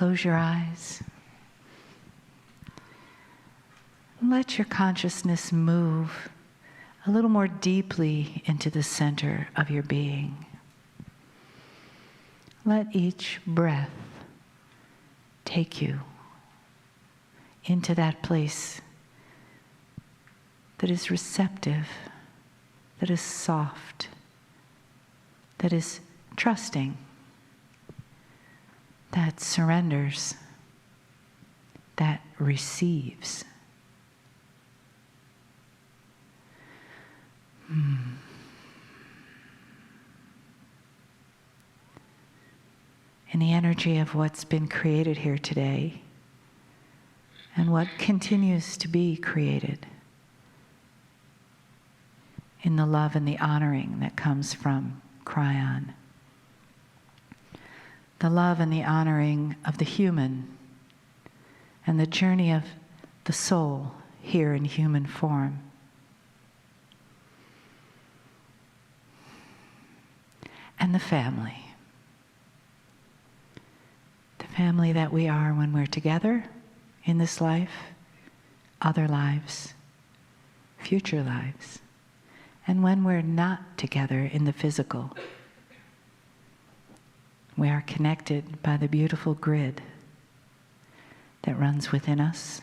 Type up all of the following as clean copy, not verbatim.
close your eyes. Let your consciousness move a little more deeply into the center of your being. Let each breath take you into that place that is receptive, that is soft, that is trusting, that surrenders, that receives. In the energy of what's been created here today and what continues to be created, in the love and the honoring that comes from Kryon, the love and the honoring of the human and the journey of the soul here in human form. And the family that we are when we're together in this life, other lives, future lives, and when we're not together in the physical. We are connected by the beautiful grid that runs within us,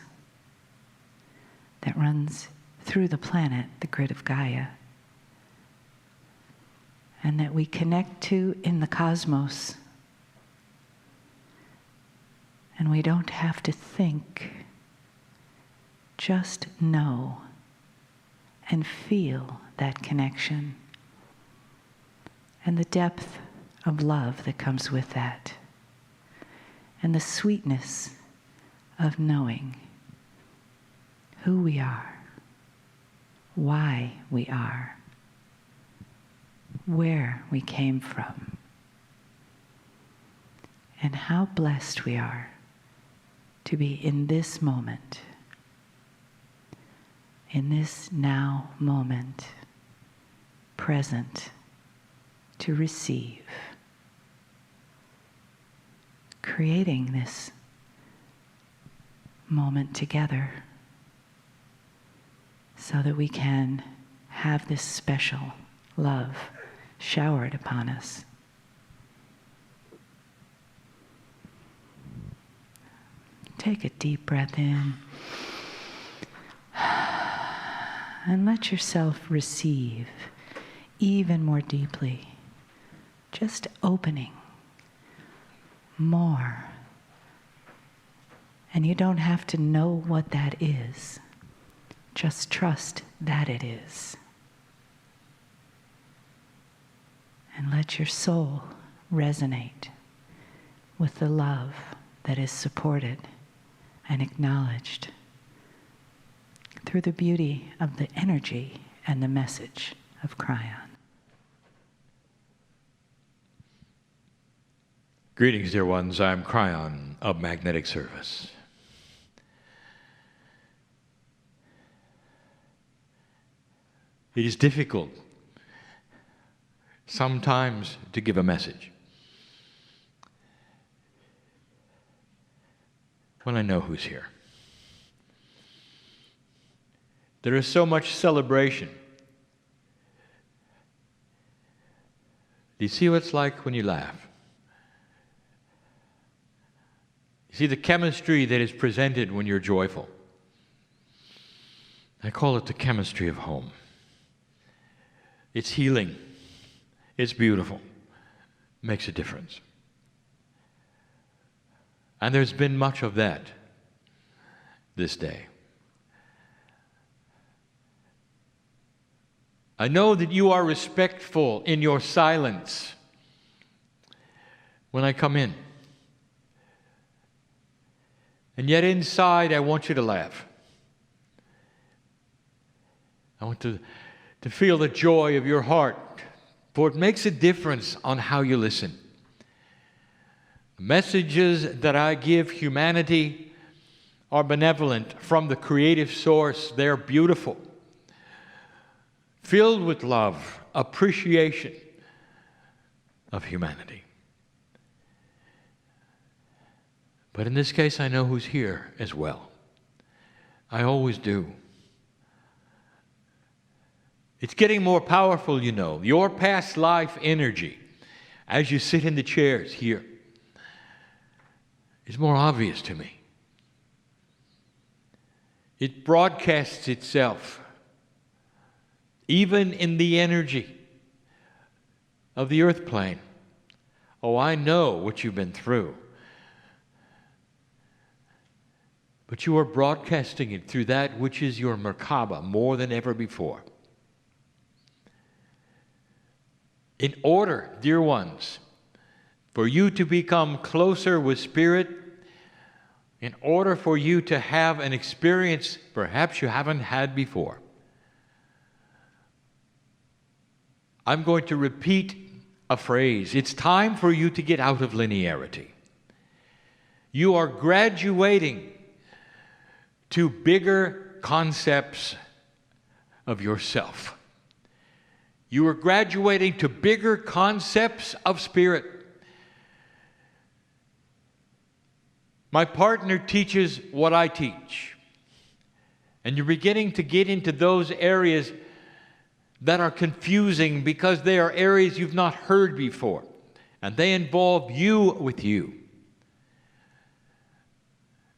that runs through the planet, the grid of Gaia, and that we connect to in the cosmos. And we don't have to think, just know and feel that connection and the depth of love that comes with that, and the sweetness of knowing who we are, why we are, where we came from, and how blessed we are to be in this moment, in this now moment, present to receive, creating this moment together so that we can have this special love showered upon us. Take a deep breath in and let yourself receive even more deeply, just opening more. And you don't have to know what that is. Just trust that it is. And let your soul resonate with the love that is supported and acknowledged through the beauty of the energy and the message of Kryon. Greetings, dear ones. I'm Kryon of Magnetic Service. It is difficult sometimes to give a message when I know who's here. There is so much celebration. Do you see what it's like when you laugh? You see the chemistry that is presented when you're joyful. I call it the chemistry of home. It's healing. It's beautiful. Makes a difference. And there's been much of that this day. I know that you are respectful in your silence when I come in. And yet inside, I want you to laugh. I want to feel the joy of your heart, for it makes a difference on how you listen. The messages that I give humanity are benevolent from the creative source. They're beautiful, filled with love, appreciation of humanity. But in this case, I know who's here as well. I always do. It's getting more powerful, you know. Your past life energy, as you sit in the chairs here, is more obvious to me. It broadcasts itself, even in the energy of the earth plane. Oh, I know what you've been through. But you are broadcasting it through that which is your Merkaba more than ever before. In order, dear ones, for you to become closer with Spirit, in order for you to have an experience perhaps you haven't had before, I'm going to repeat a phrase. It's time for you to get out of linearity. You are graduating to bigger concepts of yourself. You are graduating to bigger concepts of Spirit. My partner teaches what I teach. And you're beginning to get into those areas that are confusing because they are areas you've not heard before. And they involve you with you.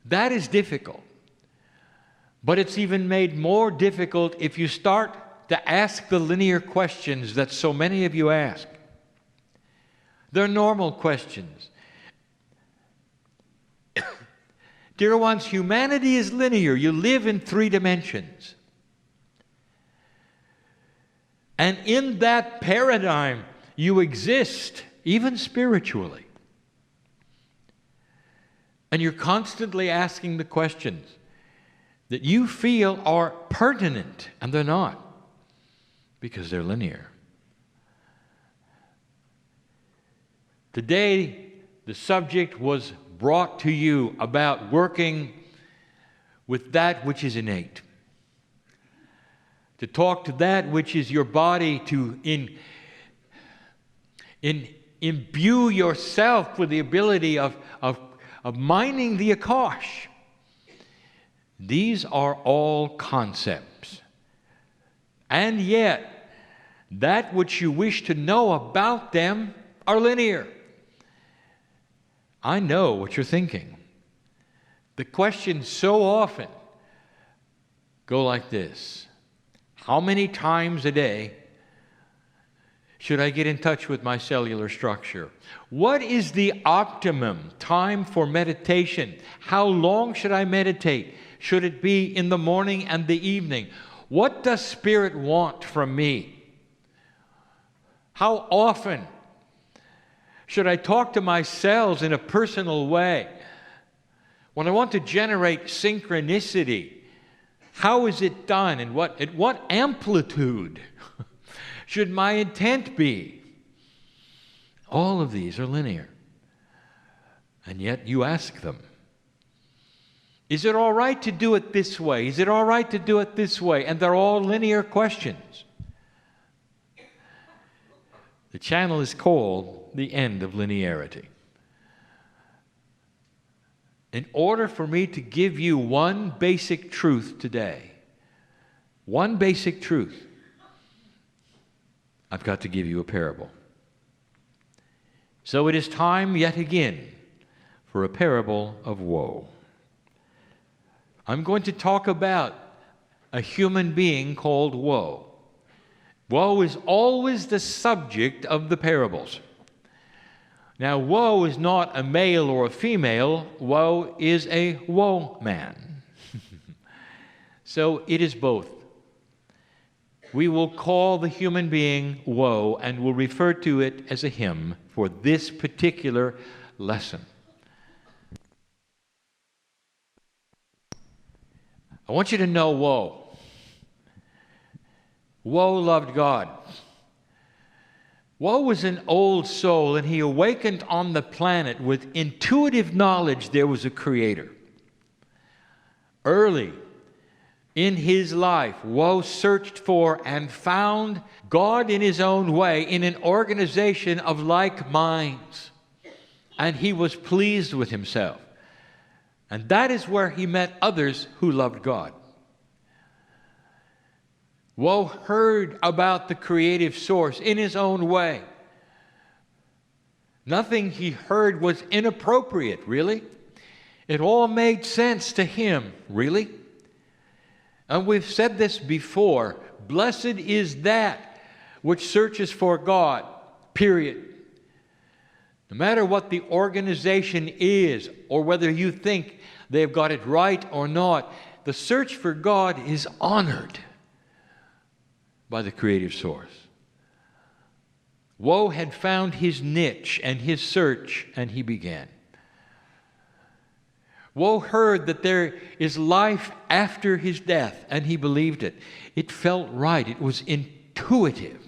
That is difficult. But it's even made more difficult if you start to ask the linear questions that so many of you ask. They're normal questions. Dear ones, humanity is linear. You live in 3 dimensions. And in that paradigm, you exist, even spiritually. And you're constantly asking the questions that you feel are pertinent, and they're not, because they're linear. Today, the subject was brought to you about working with that which is innate. To talk to that which is your body, to imbue yourself with the ability of mining the Akash. These are all concepts. And yet, that which you wish to know about them are linear. I know what you're thinking. The questions so often go like this. How many times a day should I get in touch with my cellular structure? What is the optimum time for meditation? How long should I meditate? Should it be in the morning and the evening? What does Spirit want from me? How often should I talk to my cells in a personal way? When I want to generate synchronicity, how is it done, and at what amplitude should my intent be? All of these are linear. And yet you ask them. Is it all right to do it this way? Is it all right to do it this way? And they're all linear questions. The channel is called The End of Linearity. In order for me to give you one basic truth today, one basic truth, I've got to give you a parable. So it is time yet again for a parable of woe. I'm going to talk about a human being called woe. Woe is always the subject of the parables. Now, woe is not a male or a female. Woe is a woe man. So it is both. We will call the human being woe and will refer to it as a him for this particular lesson. I want you to know woe. Woe loved God. Woe was an old soul, and he awakened on the planet with intuitive knowledge there was a creator. Early in his life, woe searched for and found God in his own way in an organization of like minds. And he was pleased with himself. And that is where he met others who loved God. Woe heard about the creative source in his own way. Nothing he heard was inappropriate, really. It all made sense to him, really. And we've said this before. Blessed is that which searches for God, period. No matter what the organization is, or whether you think they've got it right or not, the search for God is honored by the creative source. Woe had found his niche and his search, and he began. Woe heard that there is life after his death, and he believed it. It felt right. It was intuitive.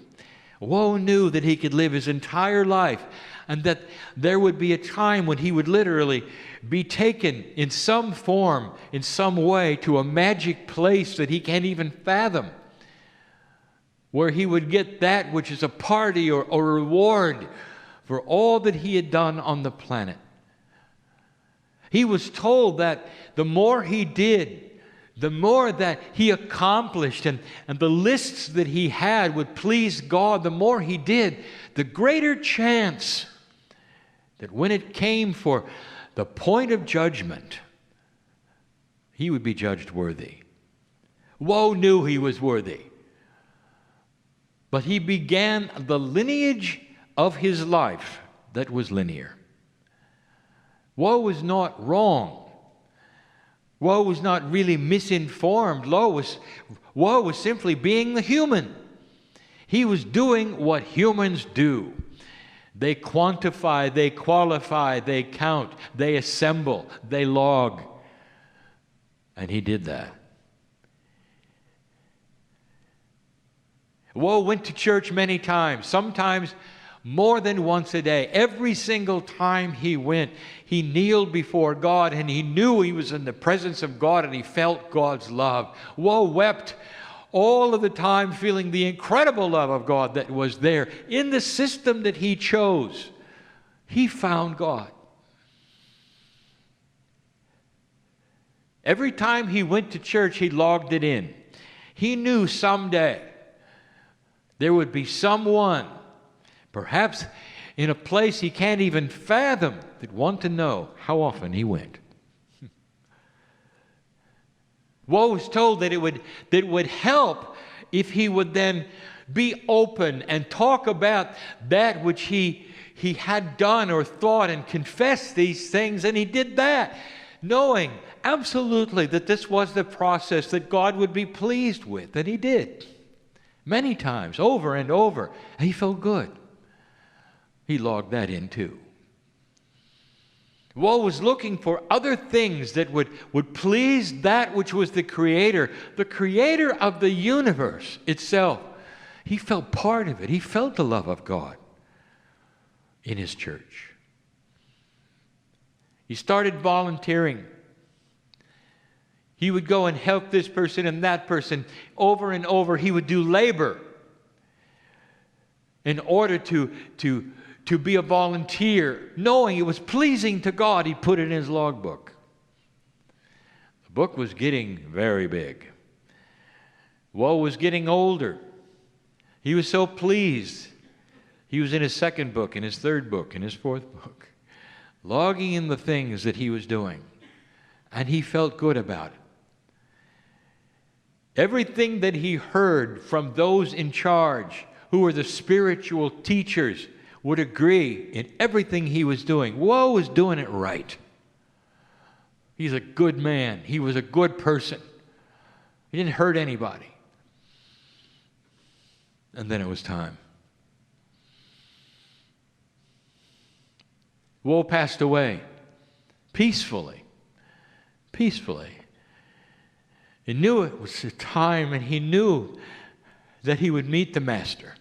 Woe knew that he could live his entire life, and that there would be a time when he would literally be taken in some form, in some way, to a magic place that he can't even fathom, where he would get that which is a party or a reward for all that he had done on the planet. He was told that the more he did, the more that he accomplished, and the lists that he had would please God, the more he did, the greater chance that when it came for the point of judgment, he would be judged worthy. Woe knew he was worthy. But he began the lineage of his life that was linear. Woe was not wrong. Woe was not really misinformed. Woe was simply being the human. He was doing what humans do. They quantify, they qualify, they count, they assemble, they log. And he did that. Woe went to church many times, sometimes more than once a day. Every single time he went, he kneeled before God, and he knew he was in the presence of God, and he felt God's love. Woe wept all of the time, feeling the incredible love of God that was there. In the system that he chose, he found God. Every time he went to church, he logged it in. He knew someday there would be someone, perhaps in a place he can't even fathom, that want to know how often he went. Woe was told that it would help if he would then be open and talk about that which he had done or thought and confess these things, and he did that, knowing absolutely that this was the process that God would be pleased with, and he did. Many times, over and over. And he felt good. He logged that in too. Woe was looking for other things that would please that which was the creator of the universe itself. He felt part of it. He felt the love of God in his church. He started volunteering. He would go and help this person and that person over and over. He would do labor in order to be a volunteer, knowing it was pleasing to God. He put it in his logbook. The book was getting very big. Woe was getting older. He was so pleased. He was in his second book, in his third book, in his fourth book, logging in the things that he was doing. And he felt good about it. Everything that he heard from those in charge, who were the spiritual teachers, would agree in everything he was doing. Woe was doing it right. He's a good man. He was a good person. He didn't hurt anybody. And then it was time. Woe passed away peacefully. Peacefully. He knew it was the time, and he knew that he would meet the Master.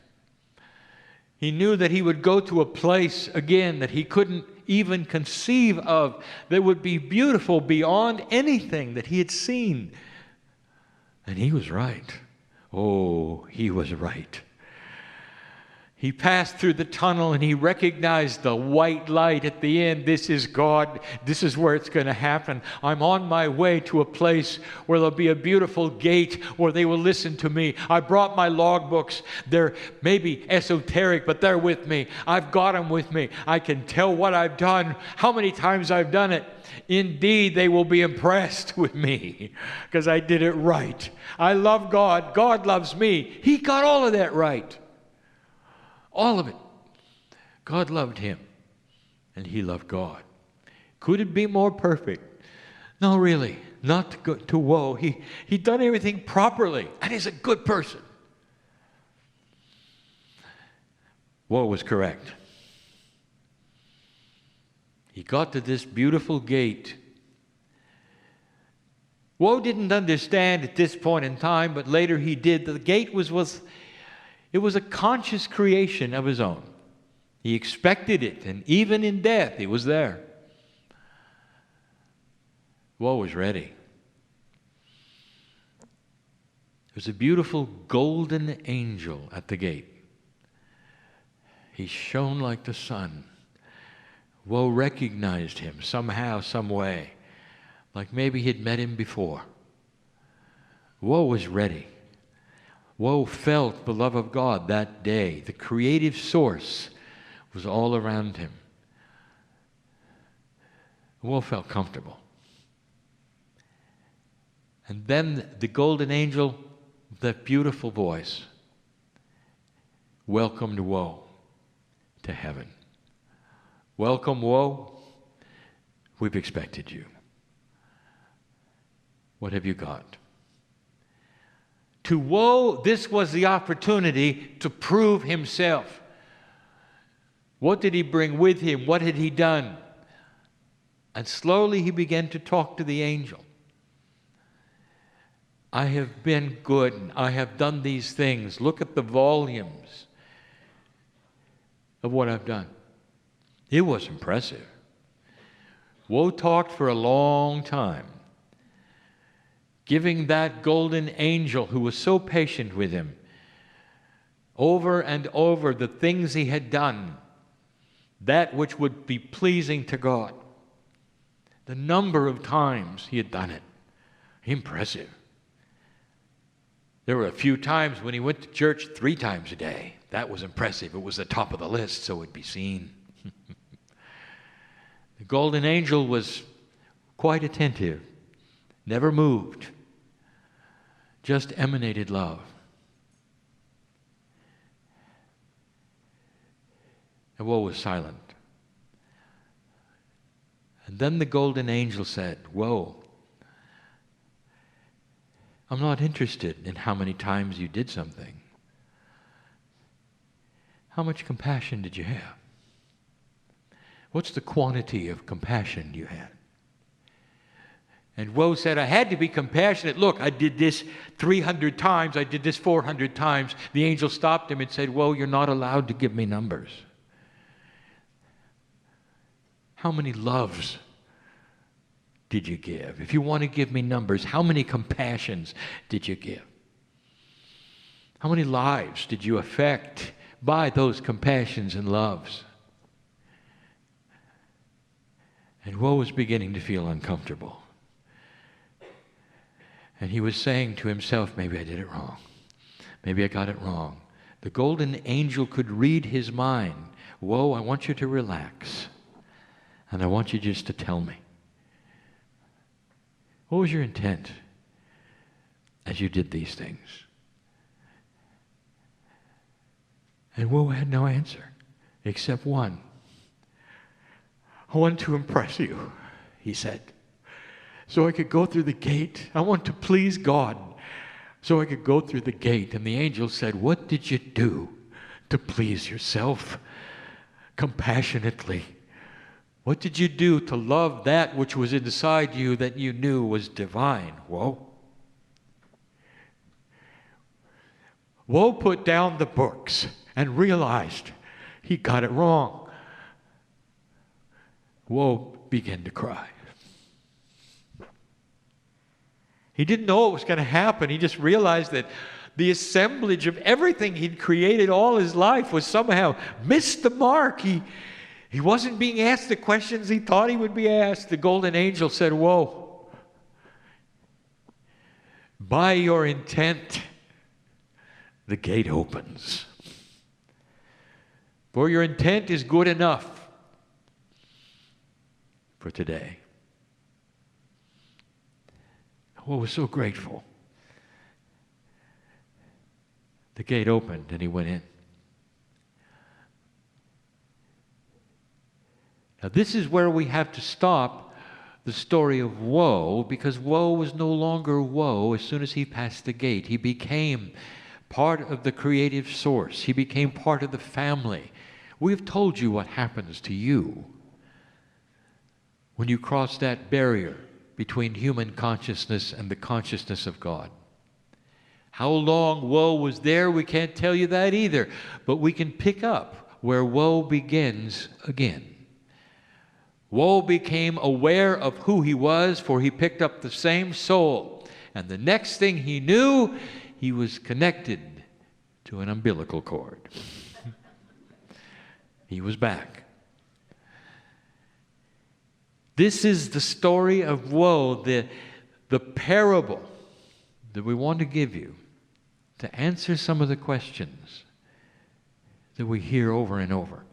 He knew that he would go to a place again that he couldn't even conceive of, that would be beautiful beyond anything that he had seen. And he was right. Oh, he was right. He passed through the tunnel and he recognized the white light at the end. This is God. This is where it's going to happen. I'm on my way to a place where there'll be a beautiful gate where they will listen to me. I brought my logbooks. They're maybe esoteric, but they're with me. I've got them with me. I can tell what I've done, how many times I've done it. Indeed, they will be impressed with me because I did it right. I love God. God loves me. He got all of that right. All of it. God loved him, and he loved God. Could it be more perfect? No, really. Not to woe. He'd done everything properly, and he's a good person. Woe was correct. He got to this beautiful gate. Woe didn't understand at this point in time, but later he did. The gate was it was a conscious creation of his own. He expected it, and even in death, he was there. Woe was ready. There was a beautiful golden angel at the gate. He shone like the sun. Woe recognized him somehow, some way, like maybe he'd met him before. Woe was ready. Woe felt the love of God that day. The creative source was all around him. Woe felt comfortable. And then the golden angel, that beautiful voice, welcomed Woe to heaven. Welcome, Woe. We've expected you. What have you got? To Woe, this was the opportunity to prove himself. What did he bring with him? What had he done? And slowly he began to talk to the angel. I have been good. I have done these things. Look at the volumes of what I've done. It was impressive. Woe talked for a long time, giving that golden angel who was so patient with him over and over the things he had done, that which would be pleasing to God. The number of times he had done it. Impressive. There were a few times when he went to church 3 times a day. That was impressive. It was the top of the list, so it'd be seen. The golden angel was quite attentive, never moved, just emanated love. And Woe was silent. And then the golden angel said, Woe, I'm not interested in how many times you did something. How much compassion did you have? What's the quantity of compassion you had? And Woe said, I had to be compassionate. Look, I did this 300 times. I did this 400 times. The angel stopped him and said, Woe, you're not allowed to give me numbers. How many loves did you give? If you want to give me numbers, how many compassions did you give? How many lives did you affect by those compassions and loves? And Woe was beginning to feel uncomfortable. And he was saying to himself, maybe I did it wrong. Maybe I got it wrong. The golden angel could read his mind. Woe, I want you to relax. And I want you just to tell me. What was your intent as you did these things? And Woe had no answer except one. I want to impress you, he said, so I could go through the gate. I want to please God, so I could go through the gate. And the angel said, what did you do to please yourself compassionately? What did you do to love that which was inside you that you knew was divine? Woe. Woe put down the books and realized he got it wrong. Woe began to cry. He didn't know what was going to happen. He just realized that the assemblage of everything he'd created all his life was somehow missed the mark. He wasn't being asked the questions he thought he would be asked. The golden angel said, "Whoa, by your intent, the gate opens. For your intent is good enough for today." Oh, we're so grateful. The gate opened and he went in. Now, this is where we have to stop the story of woe, because woe was no longer woe as soon as he passed the gate. He became part of the creative source. He became part of the family. We've told you what happens to you when you cross that barrier between human consciousness and the consciousness of God. How long woe was there, we can't tell you that either, but we can pick up where woe begins again. Woe became aware of who he was, for he picked up the same soul. And the next thing he knew, he was connected to an umbilical cord. He was back. This is the story of woe, the parable that we want to give you to answer some of the questions that we hear over and over.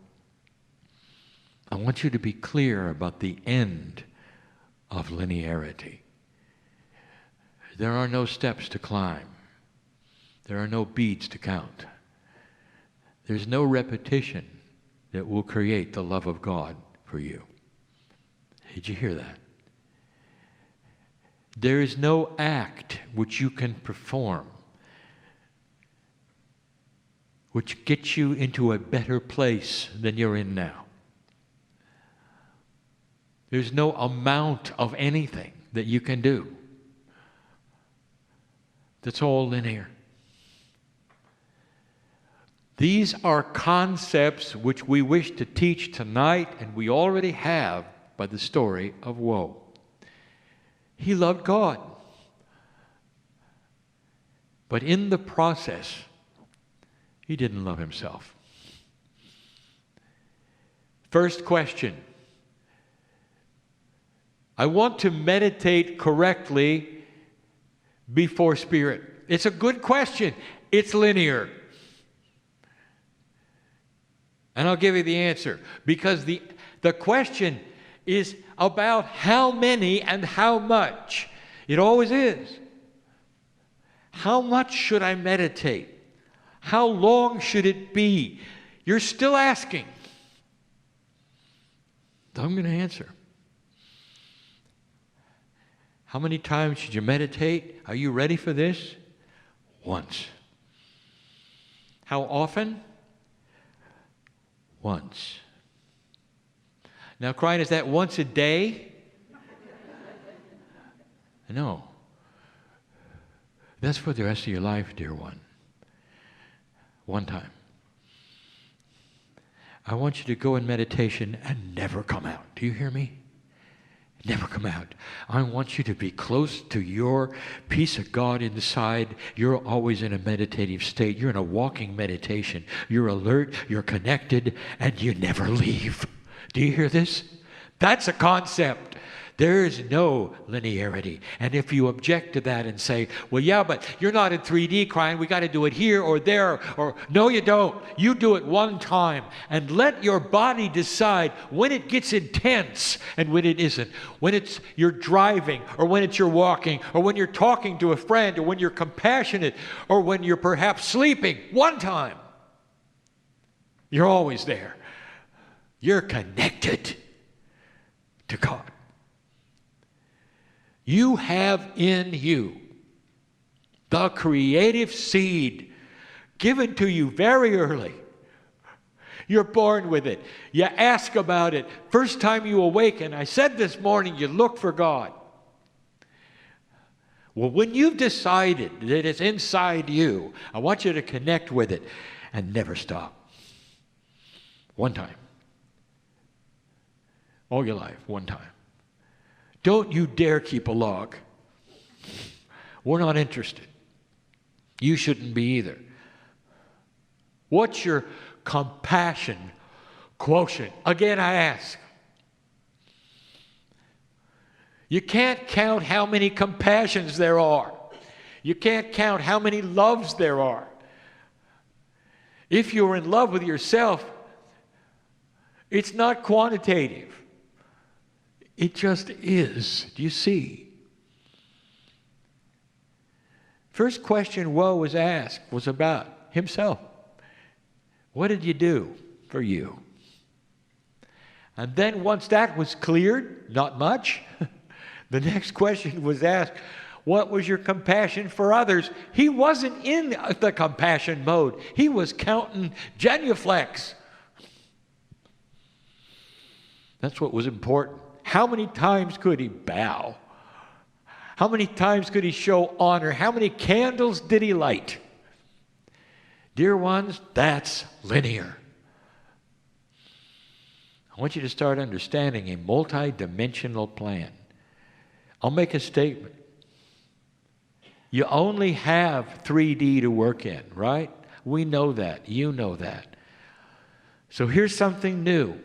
I want you to be clear about the end of linearity. There are no steps to climb. There are no beads to count. There's no repetition that will create the love of God for you. Did you hear that? There is no act which you can perform which gets you into a better place than you're in now. There's no amount of anything that you can do that's all linear. These are concepts which we wish to teach tonight, and we already have by the story of woe. He loved God. But in the process, he didn't love himself. First question. I want to meditate correctly before spirit. It's a good question. It's linear. And I'll give you the answer. Because the question is about how many and how much. It always is. How much should I meditate? How long should it be? You're still asking. I'm going to answer. How many times should you meditate? Are you ready for this? Once. How often? Once. Now, Kryon, is that once a day? No. That's for the rest of your life, dear one. One time. I want you to go in meditation and never come out. Do you hear me? Never come out. I want you to be close to your peace of God inside. You're always in a meditative state. You're in a walking meditation. You're alert, you're connected, and you never leave. Do you hear this? That's a concept. There is no linearity. And if you object to that and say, well, yeah, but you're not in 3D, Kryon. We got to do it here or there. Or no, you don't. You do it one time. And let your body decide when it gets intense and when it isn't. When it's you're driving, or when it's you're walking, or when you're talking to a friend, or when you're compassionate, or when you're perhaps sleeping. One time. You're always there. You're connected to God. You have in you the creative seed given to you very early. You're born with it. You ask about it. First time you awaken, I said this morning, you look for God. Well, when you've decided that it's inside you, I want you to connect with it and never stop. One time. All your life, one time. Don't you dare keep a log. We're not interested. You shouldn't be either. What's your compassion quotient? Again, I ask. You can't count how many compassions there are. You can't count how many loves there are. If you're in love with yourself, it's not quantitative. It just is. Do you see? First question Woe was asked was about himself. What did you do for you? And then once that was cleared, not much, the next question was asked, what was your compassion for others? He wasn't in the compassion mode. He was counting genuflex. That's what was important. How many times could he bow? How many times could he show honor? How many candles did he light? Dear ones, that's linear. I want you to start understanding a multi-dimensional plan. I'll make a statement. You only have 3D to work in, right? We know that. You know that. So here's something new.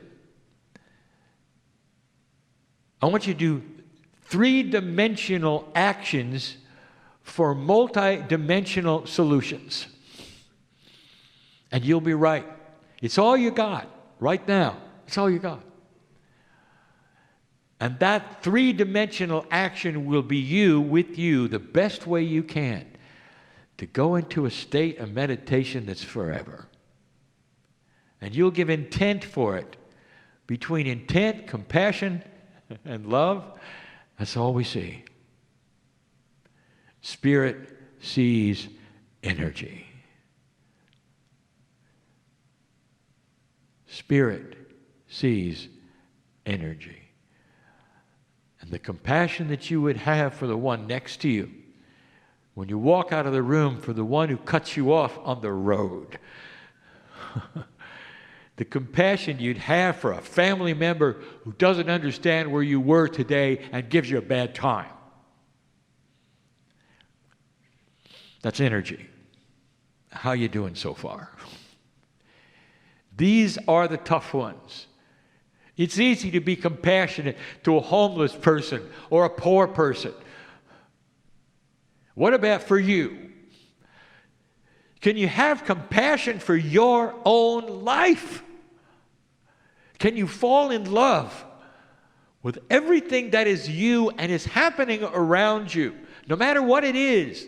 I want you to do 3-dimensional actions for multi-dimensional solutions. And you'll be right. It's all you got right now. It's all you got. And that 3-dimensional action will be you with you the best way you can to go into a state of meditation that's forever. And you'll give intent for it. Between intent, compassion, and love, that's all we see. Spirit sees energy. Spirit sees energy. And the compassion that you would have for the one next to you, when you walk out of the room, for the one who cuts you off on the road, the compassion you'd have for a family member who doesn't understand where you were today and gives you a bad time. That's energy. How you doing so far? These are the tough ones. It's easy to be compassionate to a homeless person or a poor person. What about for you? Can you have compassion for your own life? Can you fall in love with everything that is you and is happening around you, no matter what it is?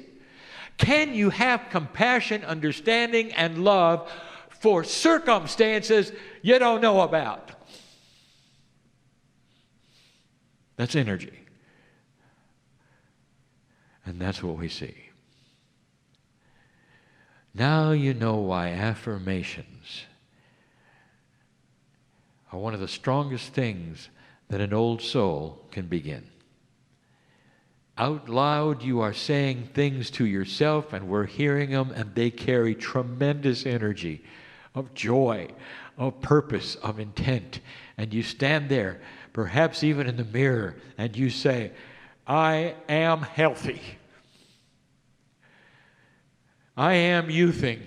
Can you have compassion, understanding, and love for circumstances you don't know about? That's energy. And that's what we see. Now you know why affirmations are one of the strongest things that an old soul can begin. Out loud, you are saying things to yourself, and we're hearing them, and they carry tremendous energy of joy, of purpose, of intent. And you stand there, perhaps even in the mirror, and you say, I am healthy. I am youthing.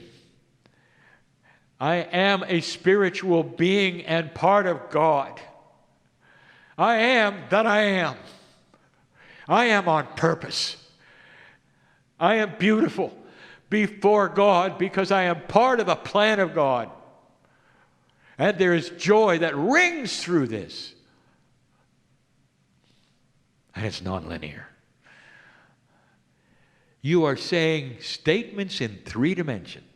I am a spiritual being and part of God. I am that I am. I am on purpose. I am beautiful before God because I am part of the plan of God. And there is joy that rings through this. And it's nonlinear. You are saying statements in 3 dimensions.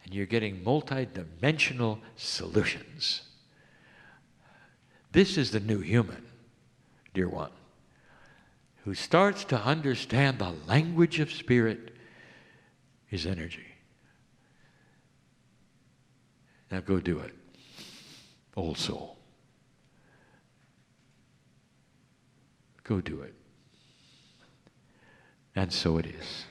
And you're getting multi-dimensional solutions. This is the new human, dear one, who starts to understand the language of spirit is energy. Now go do it, old soul. Go do it. And so it is.